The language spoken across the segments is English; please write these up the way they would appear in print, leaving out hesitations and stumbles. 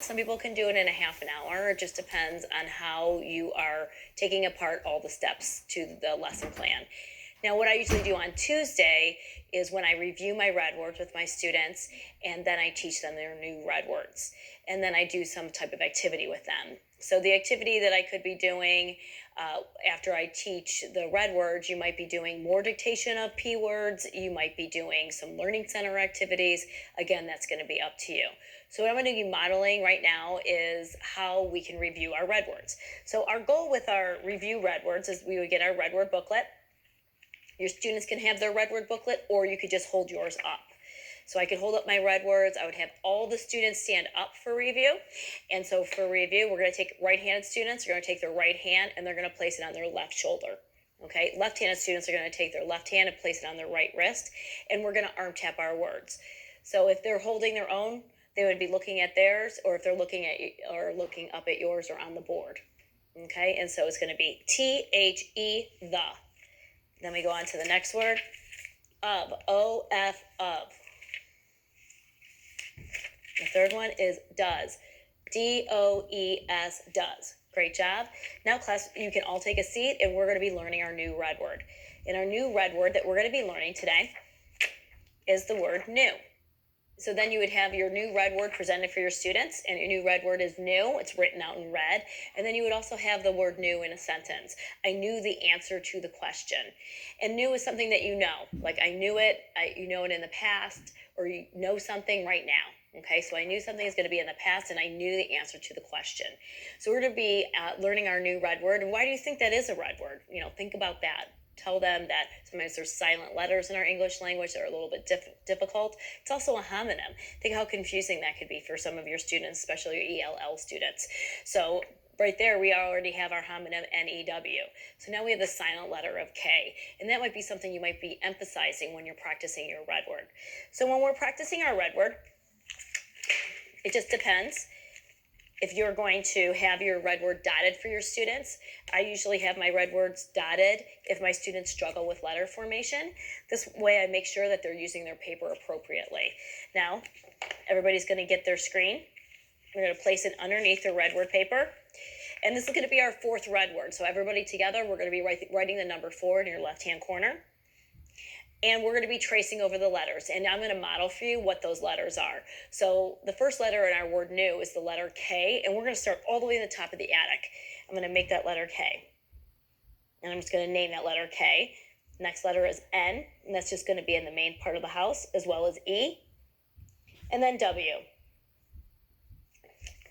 Some people can do it in a half an hour. It just depends on how you are taking apart all the steps to the lesson plan. Now, what I usually do on Tuesday is when I review my red words with my students, and then I teach them their new red words. And then I do some type of activity with them. So the activity that I could be doing after I teach the red words, you might be doing more dictation of P words. You might be doing some learning center activities. Again, that's going to be up to you. So what I'm going to be modeling right now is how we can review our red words. So our goal with our review red words is we would get our red word booklet. Your students can have their red word booklet, or you could just hold yours up. So I could hold up my red words. I would have all the students stand up for review. And so for review, we're going to take right-handed students. They're going to take their right hand and they're going to place it on their left shoulder. Okay, left-handed students are going to take their left hand and place it on their right wrist. And we're going to arm tap our words. So if they're holding their own, they would be looking at theirs, or if they're looking at or looking up at yours or on the board. Okay, and so it's going to be T-H-E, the. Then we go on to the next word, of, O-F, of. The third one is does, D-O-E-S, does. Great job. Now, class, you can all take a seat, and we're going to be learning our new red word. And our new red word that we're going to be learning today is the word new. So then you would have your new red word presented for your students, and your new red word is new. It's written out in red. And then you would also have the word new in a sentence. I knew the answer to the question. And new is something that you know. Like I knew it, you know it in the past, or you know something right now. Okay, so I knew something is going to be in the past, and I knew the answer to the question. So we're going to be learning our new red word. And why do you think that is a red word? You know, think about that. Tell them that sometimes there's silent letters in our English language that are a little bit difficult. It's also a homonym. Think how confusing that could be for some of your students, especially your ELL students. So right there, we already have our homonym N-E-W. So now we have the silent letter of K. And that might be something you might be emphasizing when you're practicing your red word. So when we're practicing our red word, it just depends. If you're going to have your red word dotted for your students, I usually have my red words dotted if my students struggle with letter formation. This way I make sure that they're using their paper appropriately. Now, everybody's going to get their screen. We're going to place it underneath the red word paper. And this is going to be our fourth red word. So everybody together, we're going to be writing the number 4 in your left-hand corner. And we're going to be tracing over the letters. And I'm going to model for you what those letters are. So the first letter in our word new is the letter K. And we're going to start all the way at the top of the attic. I'm going to make that letter K. And I'm just going to name that letter K. Next letter is N. And that's just going to be in the main part of the house, as well as E. And then W.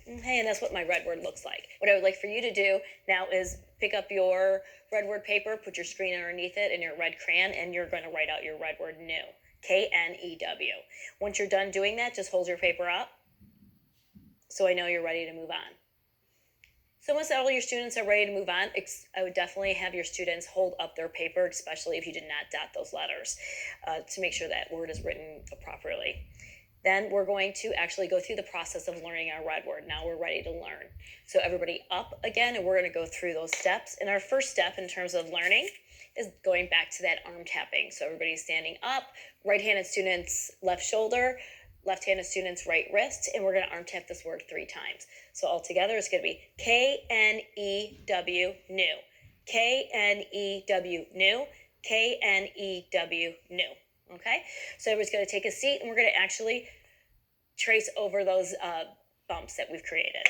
Okay, and that's what my red word looks like. What I would like for you to do now is pick up your red word paper, put your screen underneath it and your red crayon, and you're going to write out your red word new. K-N-E-W. Once you're done doing that, just hold your paper up so I know you're ready to move on. So once all your students are ready to move on, I would definitely have your students hold up their paper, especially if you did not dot those letters, to make sure that word is written properly. Then we're going to actually go through the process of learning our red word. Now we're ready to learn. So everybody up again, and we're going to go through those steps. And our first step in terms of learning is going back to that arm tapping. So everybody's standing up, right-handed students left shoulder, left-handed students right wrist, and we're going to arm tap this word 3 times. So all together it's going to be K-N-E-W, new. K-N-E-W, new. K-N-E-W, new. Okay, so everybody's going to take a seat, and we're going to actually trace over those bumps that we've created.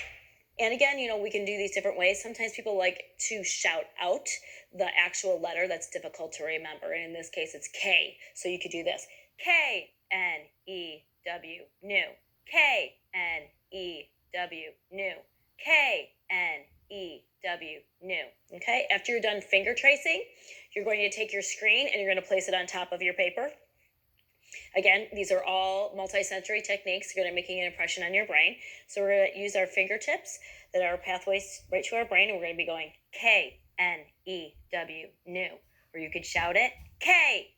And again, you know, we can do these different ways. Sometimes people like to shout out the actual letter that's difficult to remember. And in this case, it's K. So you could do this. K-N-E-W, new. K-N-E-W, new. K-N-E-W, new. Okay, after you're done finger tracing, you're going to take your screen and you're going to place it on top of your paper. Again, these are all multi-sensory techniques. They're going to be making an impression on your brain. So we're going to use our fingertips that are pathways right to our brain, and we're going to be going K-N-E-W, new. Or you could shout it, K-N-E-W,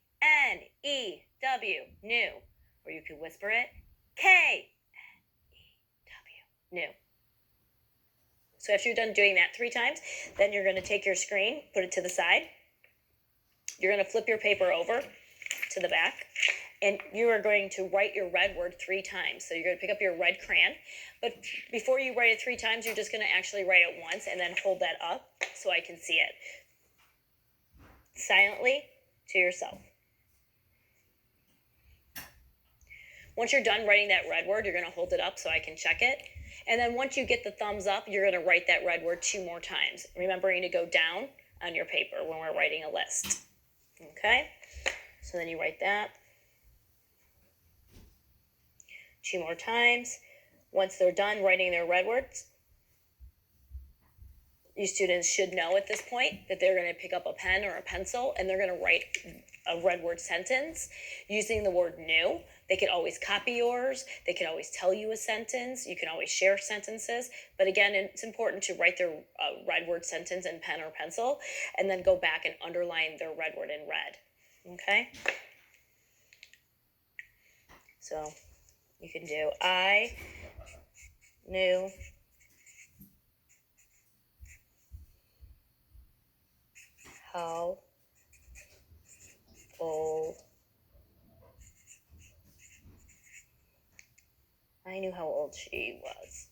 new. Or you could whisper it, K-N-E-W, new. So after you're done doing that 3 times, then you're going to take your screen, put it to the side. You're going to flip your paper over to the back. And you are going to write your red word 3 times. So you're going to pick up your red crayon, but before you write it 3 times, you're just going to actually write it once and then hold that up so I can see it. Silently to yourself. Once you're done writing that red word, you're going to hold it up so I can check it. And then once you get the thumbs up, you're going to write that red word 2 more times, remembering to go down on your paper when we're writing a list. Okay? So then you write that 2 more times. Once they're done writing their red words, you students should know at this point that they're going to pick up a pen or a pencil and they're going to write a red word sentence using the word new. They could always copy yours. They can always tell you a sentence. You can always share sentences. But again, it's important to write their red word sentence in pen or pencil and then go back and underline their red word in red. Okay? So you can do I knew how old I knew how old she was.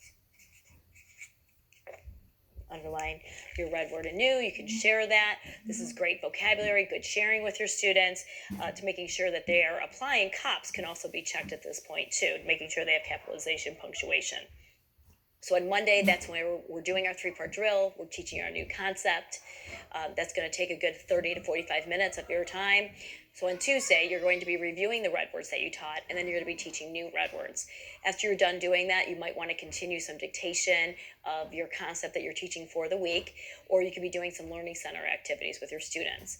Underline your red word anew. You can share that. This is great vocabulary, good sharing with your students, to making sure that they are applying. COPS can also be checked at this point too, making sure they have capitalization, punctuation. So on Monday, that's when we're doing our 3-part drill. We're teaching our new concept. That's going to take a good 30 to 45 minutes of your time. So on Tuesday, you're going to be reviewing the red words that you taught, and then you're going to be teaching new red words. After you're done doing that, you might want to continue some dictation of your concept that you're teaching for the week, or you could be doing some learning center activities with your students.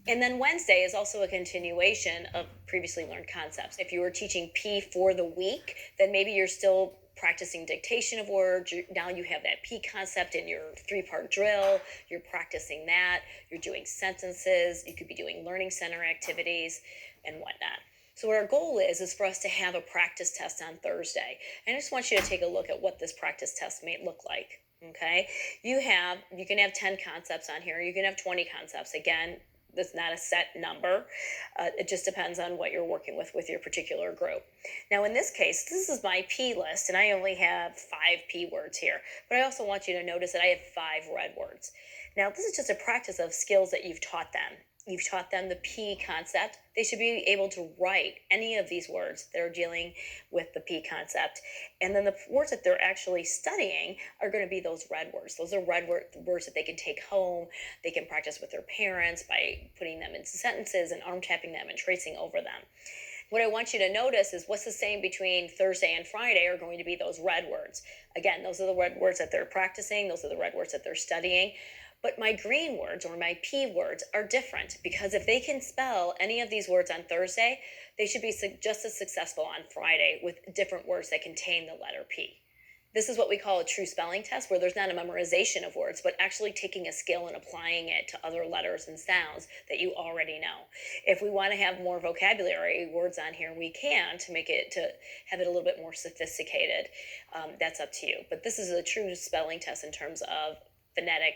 And then Wednesday is also a continuation of previously learned concepts. If you were teaching P for the week, then maybe you're still practicing dictation of words. Now you have that P concept in your 3-part drill. You're practicing that. You're doing sentences. You could be doing learning center activities and whatnot. So what our goal is for us to have a practice test on Thursday. And I just want you to take a look at what this practice test may look like. Okay? You can have 10 concepts on here. You can have 20 concepts. Again, that's not a set number. It just depends on what you're working with your particular group. Now, in this case, this is my P list, and I only have 5 P words here. But I also want you to notice that I have 5 red words. Now, this is just a practice of skills that you've taught them. You've taught them the P concept. They should be able to write any of these words that are dealing with the P concept. And then the words that they're actually studying are going to be those red words. Those are red words that they can take home. They can practice with their parents by putting them into sentences and arm tapping them and tracing over them. What I want you to notice is what's the same between Thursday and Friday are going to be those red words. Again, those are the red words that they're practicing. Those are the red words that they're studying. But my green words or my P words are different because if they can spell any of these words on Thursday, they should be just as successful on Friday with different words that contain the letter P. This is what we call a true spelling test, where there's not a memorization of words, but actually taking a skill and applying it to other letters and sounds that you already know. If we want to have more vocabulary words on here, we can to have it a little bit more sophisticated. That's up to you. But this is a true spelling test in terms of phonetic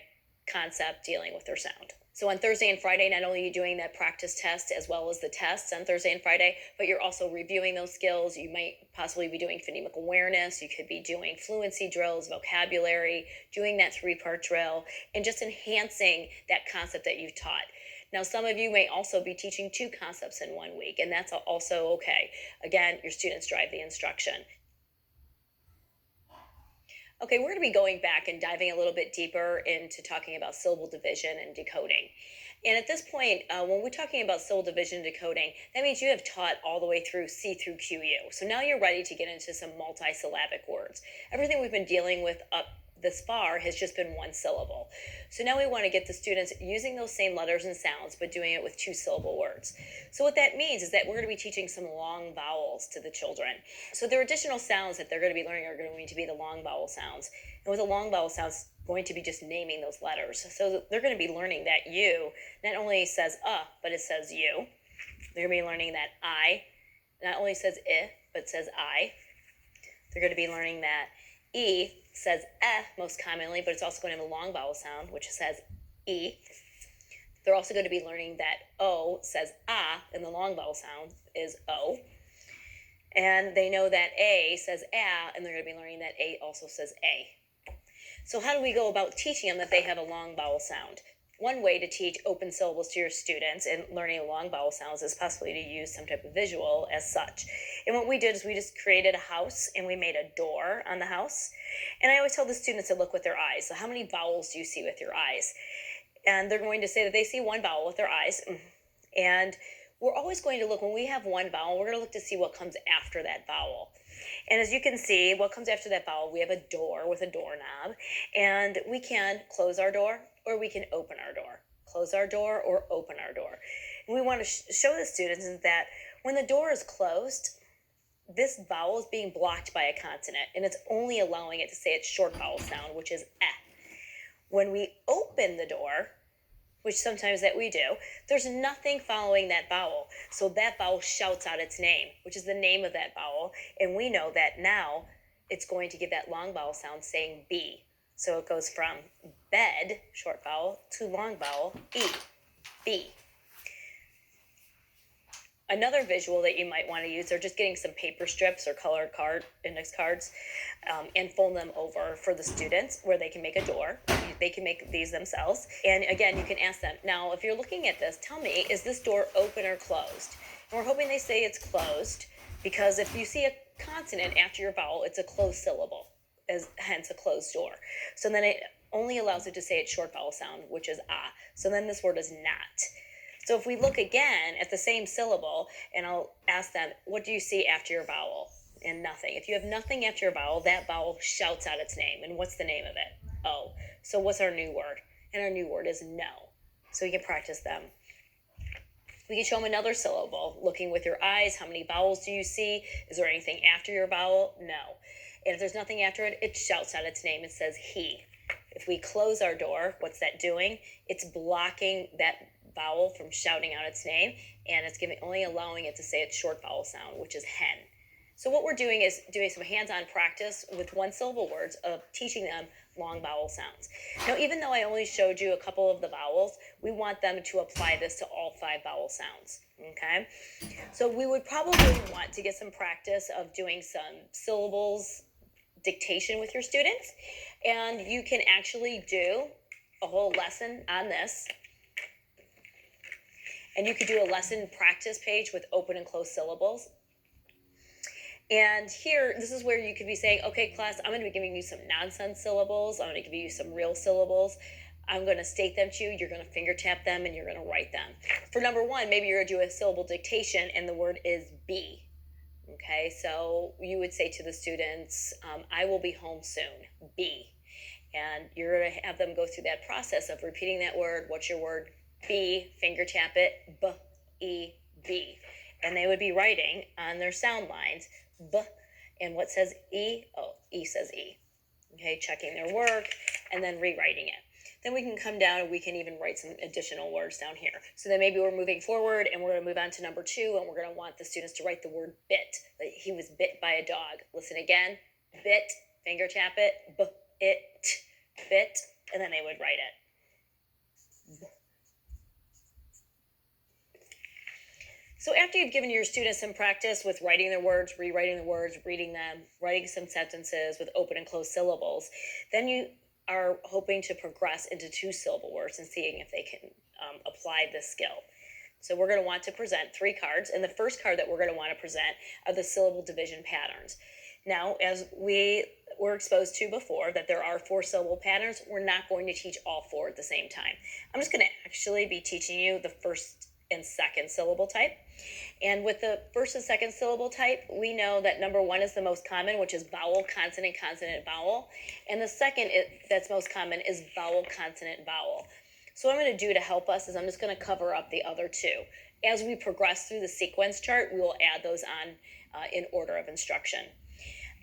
concept dealing with their sound. So on Thursday and Friday, not only are you doing that practice test as well as the tests on Thursday and Friday, but you're also reviewing those skills. You might possibly be doing phonemic awareness. You could be doing fluency drills, vocabulary, doing that 3-part drill, and just enhancing that concept that you've taught. Now, some of you may also be teaching 2 concepts in 1 week, and that's also okay. Again, your students drive the instruction. Okay, we're going to be going back and diving a little bit deeper into talking about syllable division and decoding. And at this point, when we're talking about syllable division and decoding, that means you have taught all the way through C through QU. So now you're ready to get into some multisyllabic words. Everything we've been dealing with up this far has just been 1 syllable. So now we want to get the students using those same letters and sounds, but doing it with 2-syllable words. So what that means is that we're going to be teaching some long vowels to the children. So their additional sounds that they're going to be learning are going to be the long vowel sounds. And with the long vowel sounds, going to be just naming those letters. So they're going to be learning that U not only says but it says U. They're going to be learning that I not only says but says I. They're going to be learning that E says most commonly, but it's also going to have a long vowel sound, which says E. They're also going to be learning that O says ah, and the long vowel sound is O. And they know that A says ah, and they're going to be learning that A also says A. So how do we go about teaching them that they have a long vowel sound? One way to teach open syllables to your students and learning long vowel sounds is possibly to use some type of visual as such. And what we did is we just created a house and we made a door on the house. And I always tell the students to look with their eyes. So how many vowels do you see with your eyes? And they're going to say that they see one vowel with their eyes. And we're always going to look, when we have one vowel, we're going to look to see what comes after that vowel. And as you can see, what comes after that vowel, we have a door with a doorknob. And we can close our door or we can open our door. Close our door or open our door. And we want to show the students that when the door is closed, this vowel is being blocked by a consonant, and it's only allowing it to say its short vowel sound, which is eh. When we open the door, which sometimes that we do, there's nothing following that vowel. So that vowel shouts out its name, which is the name of that vowel. And we know that now it's going to give that long vowel sound saying B. So it goes from bed, short vowel, to long vowel, E, B. Another visual that you might want to use are just getting some paper strips or colored index cards and fold them over for the students where they can make a door. They can make these themselves. And again, you can ask them, now, if you're looking at this, tell me, is this door open or closed? And we're hoping they say it's closed because if you see a consonant after your vowel, it's a closed syllable, hence a closed door. So then it only allows it to say its short vowel sound, which is ah. So then this word is not. So if we look again at the same syllable, and I'll ask them, what do you see after your vowel? And nothing. If you have nothing after your vowel, that vowel shouts out its name. And what's the name of it? O. So what's our new word? And our new word is no. So we can practice them. We can show them another syllable. Looking with your eyes, how many vowels do you see? Is there anything after your vowel? No. And if there's nothing after it, it shouts out its name. It says he. If we close our door, what's that doing? It's blocking that vowel from shouting out its name, and it's only allowing it to say its short vowel sound, which is hen. So what we're doing is doing some hands-on practice with one syllable words of teaching them long vowel sounds. Now, even though I only showed you a couple of the vowels, we want them to apply this to all 5 vowel sounds, okay? So we would probably want to get some practice of doing some syllables dictation with your students, and you can actually do a whole lesson on this. And you could do a lesson practice page with open and closed syllables. And here, this is where you could be saying, okay, class, I'm going to be giving you some nonsense syllables. I'm going to give you some real syllables. I'm going to state them to you. You're going to finger tap them and you're going to write them. For number 1, maybe you're going to do a syllable dictation and the word is be. Okay, so you would say to the students, I will be home soon, be. And you're going to have them go through that process of repeating that word. What's your word? B, finger tap it, B, E, B. And they would be writing on their sound lines, B, and what says E? Oh, E says E. Okay, checking their work and then rewriting it. Then we can come down and we can even write some additional words down here. So then maybe we're moving forward and we're going to move on to number 2 and we're going to want the students to write the word bit. Like he was bit by a dog. Listen again, bit, finger tap it, B, it, bit, and then they would write it. So after you've given your students some practice with writing their words, rewriting the words, reading them, writing some sentences with open and closed syllables, then you are hoping to progress into 2-syllable words and seeing if they can apply this skill. So we're going to want to present 3 cards, and the first card that we're going to want to present are the syllable division patterns. Now, as we were exposed to before, that there are 4-syllable patterns, we're not going to teach all 4 at the same time. I'm just going to actually be teaching you the first and second syllable type. And with the first and second syllable type, we know that number 1 is the most common, which is vowel, consonant, consonant, vowel. And the second that's most common is vowel, consonant, vowel. So what I'm going to do to help us is I'm just going to cover up the other 2. As we progress through the sequence chart, we will add those on in order of instruction.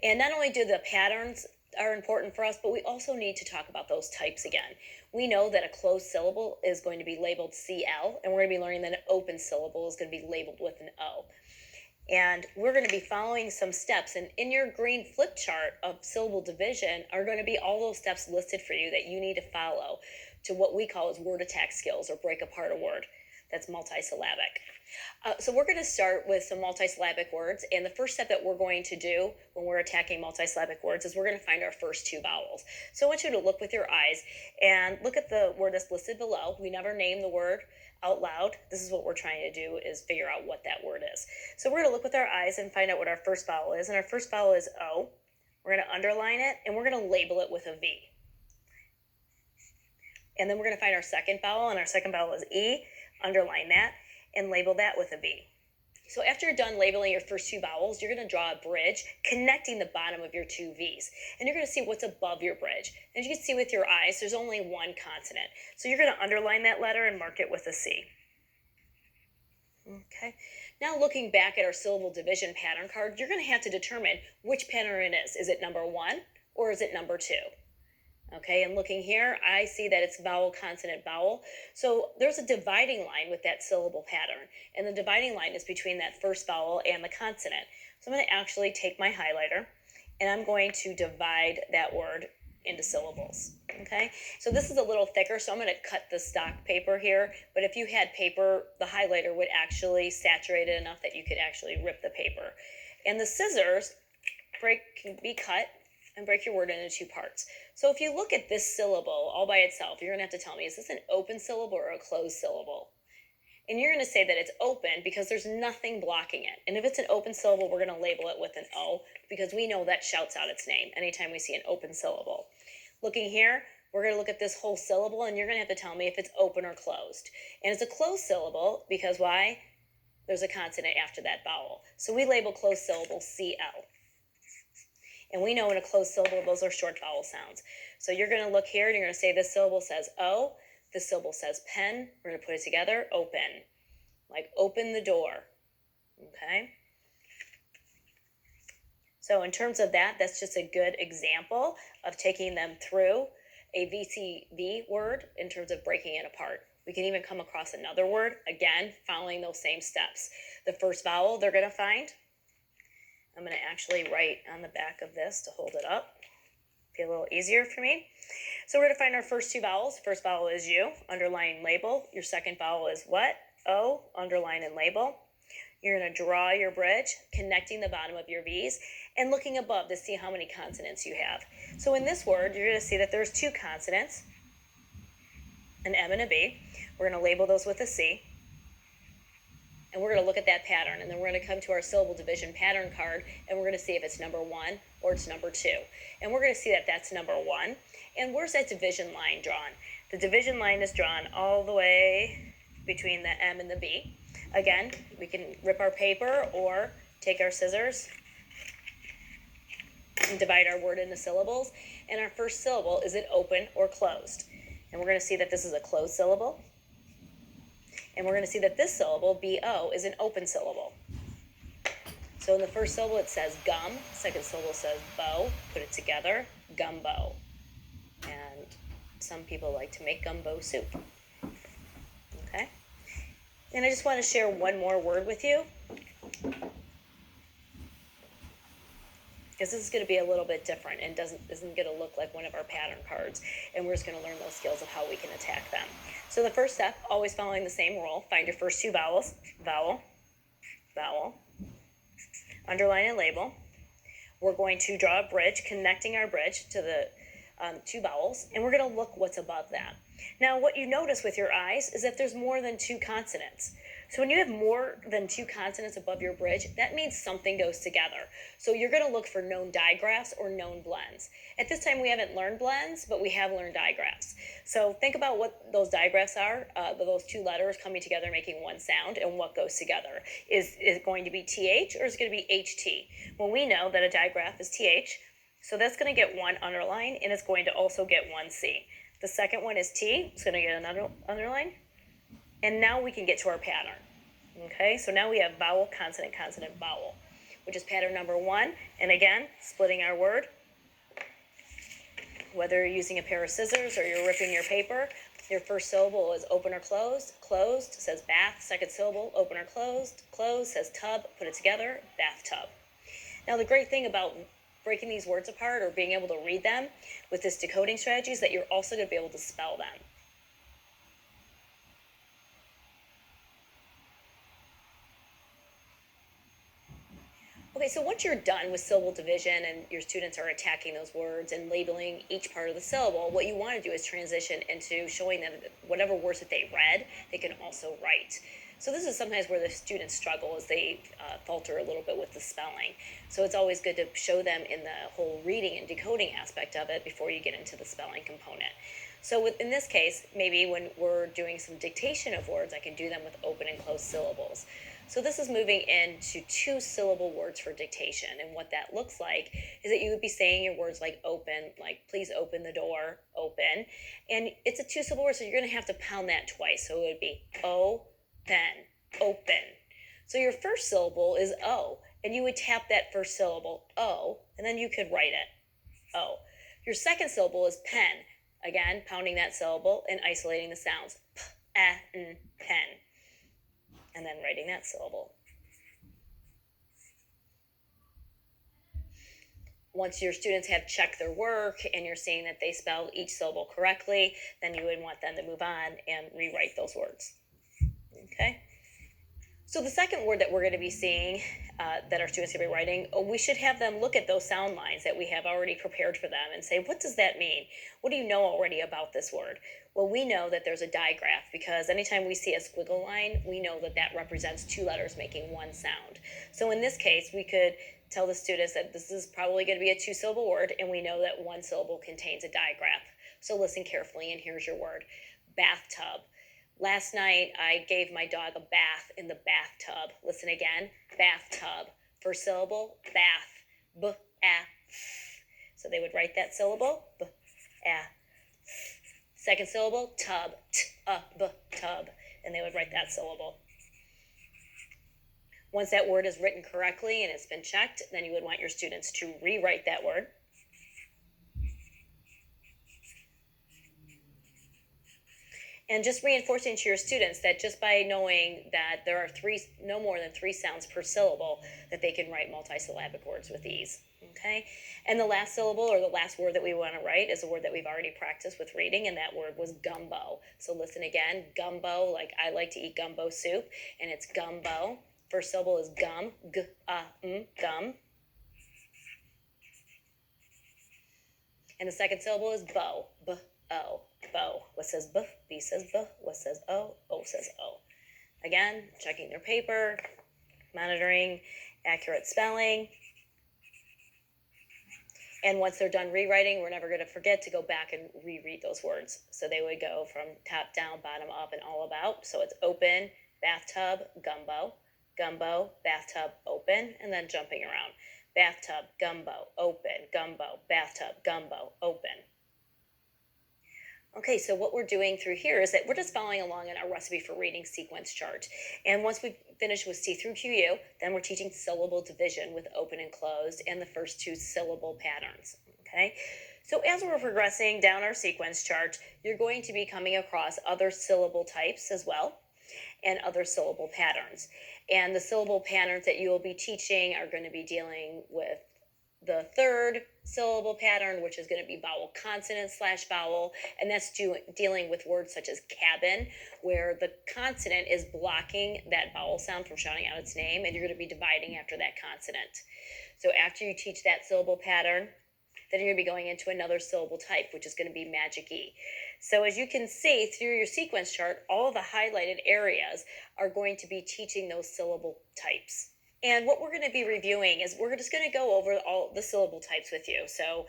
And not only do the patterns are important for us, but we also need to talk about those types again. We know that a closed syllable is going to be labeled CL, and we're going to be learning that an open syllable is going to be labeled with an O. And we're going to be following some steps, and in your green flip chart of syllable division are going to be all those steps listed for you that you need to follow. to what we call as word attack skills, or break apart a word that's multisyllabic. So we're going to start with some multisyllabic words, and the first step that we're going to do when we're attacking multisyllabic words is we're going to find our first two vowels. So I want you to look with your eyes and look at the word that's listed below. We never name the word out loud. This is what we're trying to do, is figure out what that word is. So we're going to look with our eyes and find out what our first vowel is, and our first vowel is O. We're going to underline it, and we're going to label it with a V. And then we're going to find our second vowel, and our second vowel is E. Underline that and label that with a V. So after you're done labeling your first two vowels, you're going to draw a bridge connecting the bottom of your two V's. And you're going to see what's above your bridge. As you can see with your eyes, there's only one consonant. So you're going to underline that letter and mark it with a C. Okay. Now looking back at our syllable division pattern card, you're going to have to determine which pattern it is. Is it number 1 or is it number 2? Okay, and looking here, I see that it's vowel, consonant, vowel. So there's a dividing line with that syllable pattern, and the dividing line is between that first vowel and the consonant. So I'm going to actually take my highlighter, and I'm going to divide that word into syllables. Okay, so this is a little thicker, so I'm going to cut the stock paper here, but if you had paper, the highlighter would actually saturate it enough that you could actually rip the paper. And the scissors can be cut and break your word into two parts. So if you look at this syllable all by itself, you're going to have to tell me, is this an open syllable or a closed syllable? And you're going to say that it's open because there's nothing blocking it. And if it's an open syllable, we're going to label it with an O, because we know that shouts out its name anytime we see an open syllable. Looking here, we're going to look at this whole syllable, and you're going to have to tell me if it's open or closed. And it's a closed syllable because why? There's a consonant after that vowel. So we label closed syllable CL. And we know in a closed syllable, those are short vowel sounds. So you're going to look here, and you're going to say this syllable says O, this syllable says pen. We're going to put it together, open. Like open the door, okay? So in terms of that, that's just a good example of taking them through a VCV word in terms of breaking it apart. We can even come across another word, again, following those same steps. The first vowel they're going to find, I'm going to actually write on the back of this to hold it up. Be a little easier for me. So we're going to find our first two vowels. First vowel is U, underline, label. Your second vowel is what? O, underline and label. You're going to draw your bridge, connecting the bottom of your V's, and looking above to see how many consonants you have. So in this word, you're going to see that there's two consonants, an M and a B. We're going to label those with a C. And we're going to look at that pattern, and then we're going to come to our syllable division pattern card, and we're going to see if it's number 1 or it's number 2. And we're going to see that that's number 1. And where's that division line drawn? The division line is drawn all the way between the M and the B. Again, we can rip our paper or take our scissors and divide our word into syllables. And our first syllable, is it open or closed? And we're going to see that this is a closed syllable. And we're going to see that this syllable, B-O, is an open syllable. So in the first syllable, it says gum. Second syllable says bow. Put it together, gumbo. And some people like to make gumbo soup. Okay? And I just want to share one more word with you, because this is going to be a little bit different and isn't going to look like one of our pattern cards. And we're just going to learn those skills of how we can attack them. So the first step, always following the same rule, find your first two vowels, vowel, vowel, underline and label. We're going to draw a bridge, connecting our bridge to the two vowels, and we're going to look what's above that. Now, what you notice with your eyes is that there's more than two consonants. So when you have more than two consonants above your bridge, that means something goes together. So you're going to look for known digraphs or known blends. At this time, we haven't learned blends, but we have learned digraphs. So think about what those digraphs are, those two letters coming together making one sound, and what goes together. Is it going to be TH or is it going to be HT? Well, we know that a digraph is TH, so that's going to get one underline, and it's going to also get one C. The second one is T, it's going to get another underline. And now we can get to our pattern. Okay, so now we have vowel, consonant, consonant, vowel, which is pattern number 1. And again, splitting our word. Whether you're using a pair of scissors or you're ripping your paper, your first syllable is open or closed. Closed says bath. Second syllable, open or closed. Closed says tub. Put it together, bathtub. Now the great thing about breaking these words apart or being able to read them with this decoding strategy is that you're also going to be able to spell them. Okay, so once you're done with syllable division and your students are attacking those words and labeling each part of the syllable, what you want to do is transition into showing them that whatever words that they read, they can also write. So this is sometimes where the students struggle as they falter a little bit with the spelling. So it's always good to show them in the whole reading and decoding aspect of it before you get into the spelling component. So in this case, maybe when we're doing some dictation of words, I can do them with open and closed syllables. So this is moving into 2-syllable words for dictation. And what that looks like is that you would be saying your words like open, like please open the door, open. And it's a 2-syllable word, so you're going to have to pound that twice. So it would be O-pen, open. So your first syllable is O, and you would tap that first syllable, O, and then you could write it, O. Your second syllable is pen. Again, pounding that syllable and isolating the sounds, p-a-n, pen. And then writing that syllable. Once your students have checked their work and you're seeing that they spelled each syllable correctly, then you would want them to move on and rewrite those words. Okay? So the second word that we're going to be seeing that our students are going to be writing, we should have them look at those sound lines that we have already prepared for them and say, what does that mean? What do you know already about this word? Well, we know that there's a digraph because anytime we see a squiggle line, we know that that represents 2 letters making one sound. So in this case, we could tell the students that this is probably going to be a 2-syllable word, and we know that 1 syllable contains a digraph. So listen carefully, and here's your word, bathtub. Last night, I gave my dog a bath in the bathtub. Listen again, bathtub. First syllable, bath, b-a-th. So they would write that syllable, b-a-th. Second syllable, tub, t-a-b-tub. And they would write that syllable. Once that word is written correctly and it's been checked, then you would want your students to rewrite that word. And just reinforcing to your students that just by knowing that there are no more than 3 sounds per syllable, that they can write multisyllabic words with ease. Okay? And the last syllable or the last word that we want to write is a word that we've already practiced with reading, and that word was gumbo. So listen again, gumbo, like I like to eat gumbo soup, and it's gumbo. First syllable is gum, gum. And the second syllable is bow, b-o. Bow. What says B? B says B. What says O? O says O. Again, checking their paper, monitoring accurate spelling. And once they're done rewriting, we're never going to forget to go back and reread those words. So they would go from top down, bottom up, and all about. So it's open, bathtub, gumbo, gumbo, bathtub, open, and then jumping around. Bathtub, gumbo, open, gumbo, bathtub, gumbo, open. Okay, so what we're doing through here is that we're just following along in our recipe for reading sequence chart. And once we finish with C through QU, then we're teaching syllable division with open and closed and the first 2 syllable patterns. Okay, so as we're progressing down our sequence chart, you're going to be coming across other syllable types as well and other syllable patterns. And the syllable patterns that you will be teaching are going to be dealing with the 3rd syllable pattern, which is going to be vowel consonant / vowel, and that's dealing with words such as cabin, where the consonant is blocking that vowel sound from shouting out its name, and you're going to be dividing after that consonant. So after you teach that syllable pattern, then you're going to be going into another syllable type, which is going to be Magic E. So as you can see through your sequence chart, all of the highlighted areas are going to be teaching those syllable types. And what we're going to be reviewing is we're just going to go over all the syllable types with you. So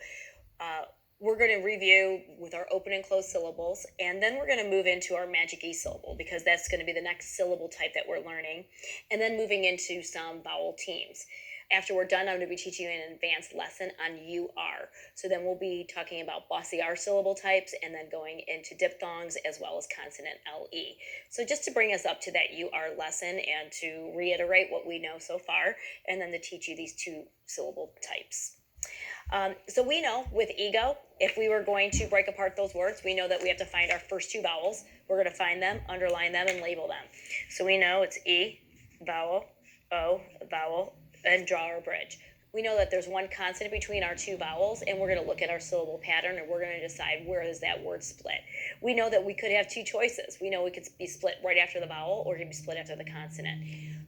we're going to review with our open and closed syllables, and then we're going to move into our Magic E syllable because that's going to be the next syllable type that we're learning, and then moving into some vowel teams. After we're done, I'm going to be teaching you an advanced lesson on UR. So then we'll be talking about bossy R syllable types and then going into diphthongs as well as consonant LE. So just to bring us up to that UR lesson and to reiterate what we know so far, and then to teach you these 2 syllable types. So we know with ego, if we were going to break apart those words, we know that we have to find our first 2 vowels. We're going to find them, underline them, and label them. So we know it's E, vowel, O, vowel, and draw our bridge. we know that there's one consonant between our two vowels, and we're going to look at our syllable pattern, and we're going to decide where is that word split. We know that we could have two choices. We know we could be split right after the vowel, or it could be split after the consonant.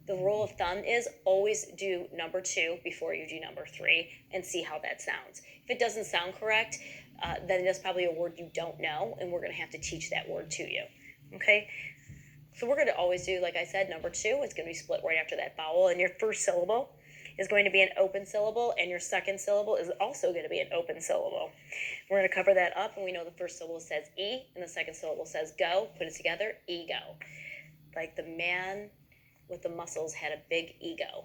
The rule of thumb is always do number 2 before you do number 3 and see how that sounds. If it doesn't sound correct, then it's probably a word you don't know, and we're going to have to teach that word to you. Okay? So we're going to always do, like I said, number 2. It's going to be split right after that vowel, and your first syllable is going to be an open syllable, and your second syllable is also going to be an open syllable. We're going to cover that up, and we know the first syllable says E, and the second syllable says go. Put it together, ego. Like the man with the muscles had a big ego.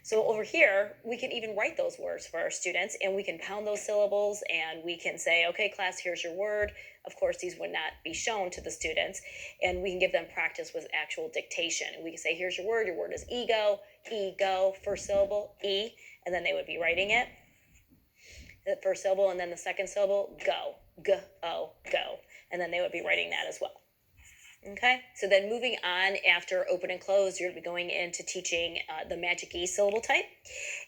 So over here, we can even write those words for our students, and we can pound those syllables, and we can say, okay, class, here's your word. Of course, these would not be shown to the students, and we can give them practice with actual dictation. And we can say, here's your word is ego, first syllable, E, and then they would be writing it. The first syllable, and then the second syllable, go, go. And then they would be writing that as well. Okay, so then moving on after open and close, you're going to be going into teaching the Magic E syllable type.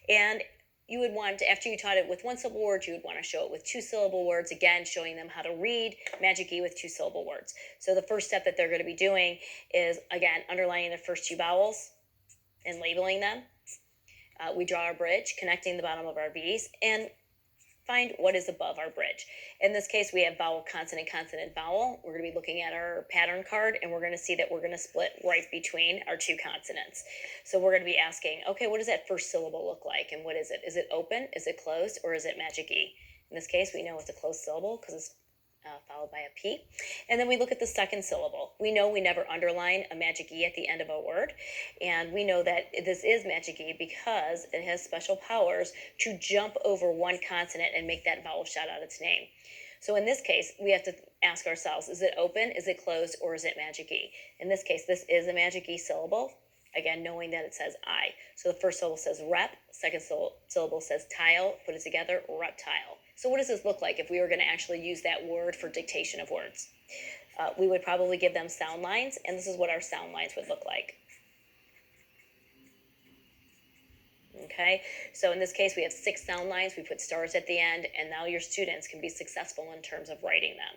And you would want to, after you taught it with one syllable words, you would want to show it with 2 syllable words, again, showing them how to read Magic E with 2 syllable words. So the first step that they're going to be doing is, again, underlining the first 2 vowels and labeling them. We draw our bridge, connecting the bottom of our V's, and find what is above our bridge. In this case, we have vowel, consonant, consonant, vowel. We're going to be looking at our pattern card, and we're going to see that we're going to split right between our 2 consonants. So we're going to be asking, okay, what does that first syllable look like, and what is it? Is it open, is it closed, or is it Magic E? In this case, we know it's a closed syllable because it's followed by a P. And then we look at the second syllable. We know we never underline a Magic E at the end of a word, and we know that this is Magic E because it has special powers to jump over one consonant and make that vowel shout out its name. So in this case, we have to ask ourselves, is it open, is it closed, or is it Magic E? In this case, this is a Magic E syllable, again, knowing that it says I. So the first syllable says rep, second syllable says tile, put it together, reptile. So what does this look like if we were going to actually use that word for dictation of words? We would probably give them sound lines, and this is what our sound lines would look like. Okay, so in this case, we have 6 sound lines. We put stars at the end, and now your students can be successful in terms of writing them.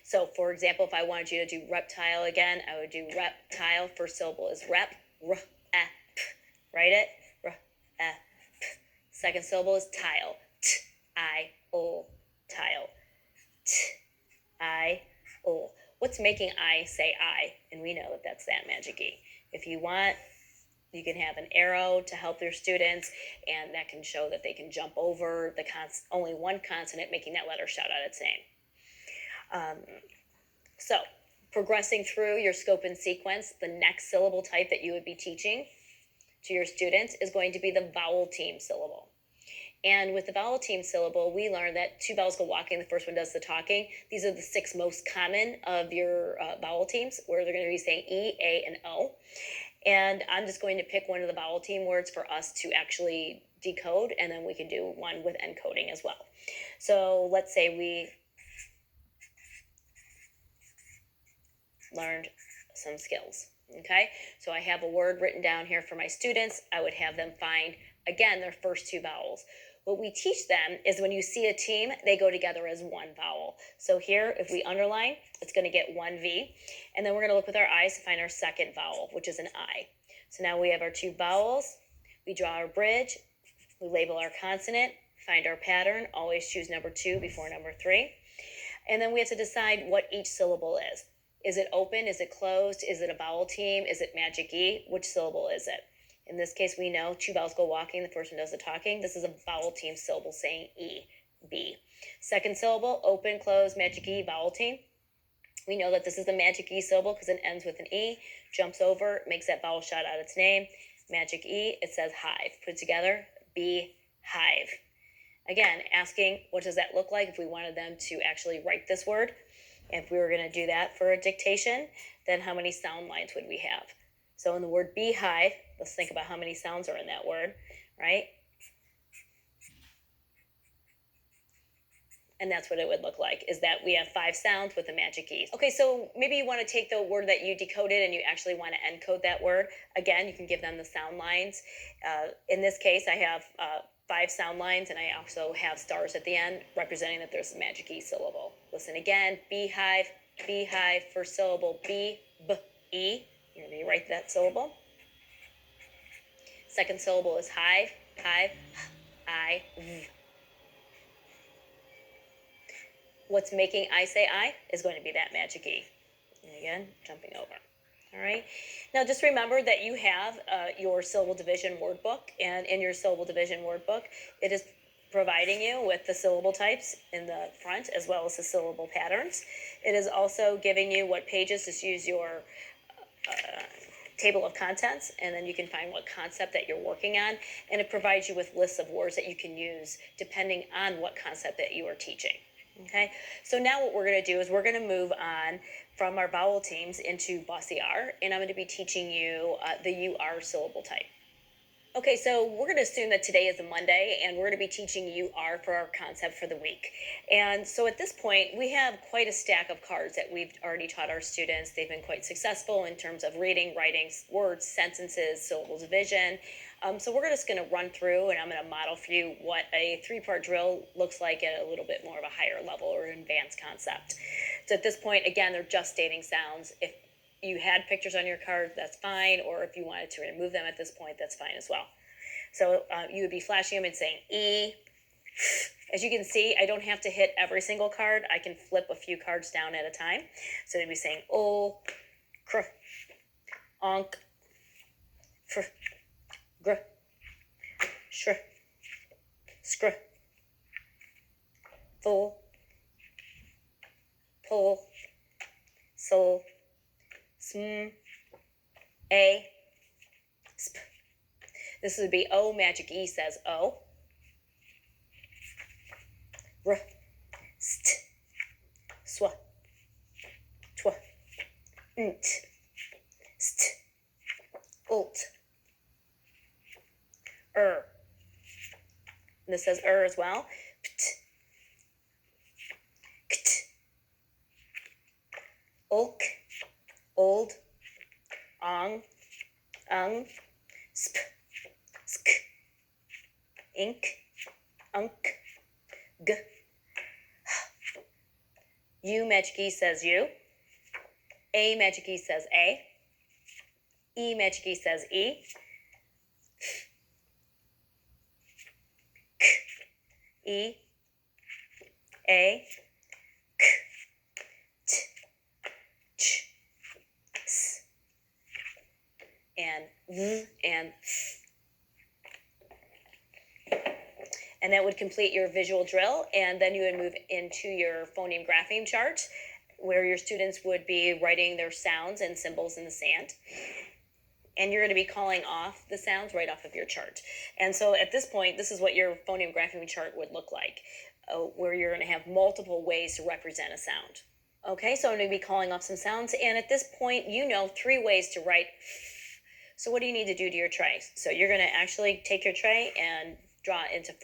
So, for example, if I wanted you to do reptile again, I would do reptile. First syllable is rep, p. Write it, p. Second syllable is tile, t-i-o, tile, t-i-o. What's making I say I? And we know that that's that Magic E. If you want, you can have an arrow to help your students, and that can show that they can jump over the only one consonant, making that letter shout out its name. So, progressing through your scope and sequence, the next syllable type that you would be teaching to your students is going to be the vowel team syllable. And with the vowel team syllable, we learned that 2 vowels go walking, the first one does the talking. These are the 6 most common of your vowel teams, where they're going to be saying E, A, and O. And I'm just going to pick one of the vowel team words for us to actually decode, and then we can do one with encoding as well. So let's say we learned some skills, okay? So I have a word written down here for my students. I would have them find, again, their first 2 vowels. What we teach them is when you see a team, they go together as one vowel. So here, if we underline, it's going to get 1 V. And then we're going to look with our eyes to find our second vowel, which is an I. So now we have our 2 vowels. We draw our bridge. We label our consonant, find our pattern. Always choose number 2 before number 3. And then we have to decide what each syllable is. Is it open? Is it closed? Is it a vowel team? Is it Magic E? Which syllable is it? In this case, we know 2 vowels go walking. The first one does the talking. This is a vowel team syllable saying E, B. Second syllable, open, close, Magic E, vowel team. We know that this is the Magic E syllable because it ends with an E, jumps over, makes that vowel shout out its name. Magic E, it says hive. Put it together, B, hive. Again, asking what does that look like if we wanted them to actually write this word. If we were going to do that for a dictation, then how many sound lines would we have? So in the word beehive, let's think about how many sounds are in that word, right? And that's what it would look like, is that we have 5 sounds with the magic E. Okay, so maybe you want to take the word that you decoded and you actually want to encode that word. Again, you can give them the sound lines. In this case, I have 5 sound lines, and I also have stars at the end representing that there's a magic E syllable. Listen again, beehive, beehive, first syllable, B, B, E. You're going to write that syllable. Second syllable is hive, hive, I, V. What's making I say I is going to be that magic E. And again, jumping over. All right. Now, just remember that you have your syllable division word book, and in your syllable division word book, it is providing you with the syllable types in the front as well as the syllable patterns. It is also giving you what pages to use your table of contents, and then you can find what concept that you're working on, and it provides you with lists of words that you can use depending on what concept that you are teaching. Okay, so now what we're going to do is we're going to move on from our vowel teams into Bossy R, and I'm going to be teaching you the UR syllable type. Okay, so we're going to assume that today is a Monday, and we're going to be teaching UR for our concept for the week. And so at this point, we have quite a stack of cards that we've already taught our students. They've been quite successful in terms of reading, writing, words, sentences, syllable division. So we're just going to run through, and I'm going to model for you what a 3-part drill looks like at a little bit more of a higher level or advanced concept. So at this point, again, they're just stating sounds. If you had pictures on your card, that's fine, or if you wanted to remove them at this point, that's fine as well. So you would be flashing them and saying E. As you can see, I don't have to hit every single card. I can flip a few cards down at a time. So they'd be saying O, Cr, Onk, Fr, Gr, Shr, Scr, Full, Pull, Sol, Sm, A, Sp. This would be O, magic E says O. R, St, Swa, Twa, Nt, St, Ult, And this says as well. Pt, Kt, Ulk, Old, Ong, Sp, Sk, Ink, Unk, G. U, magic E says U. A, magic E says A. E, magic E says E. K, E, A, K, T, Ch, S, and V, and F. And that would complete your visual drill, and then you would move into your phoneme grapheme chart, where your students would be writing their sounds and symbols in the sand. And you're going to be calling off the sounds right off of your chart. And so at this point, this is what your phoneme grapheme chart would look like, where you're going to have multiple ways to represent a sound. Okay, so I'm going to be calling off some sounds, and at this point, you know 3 ways to write F. So what do you need to do to your tray? So you're going to actually take your tray and draw it into 4.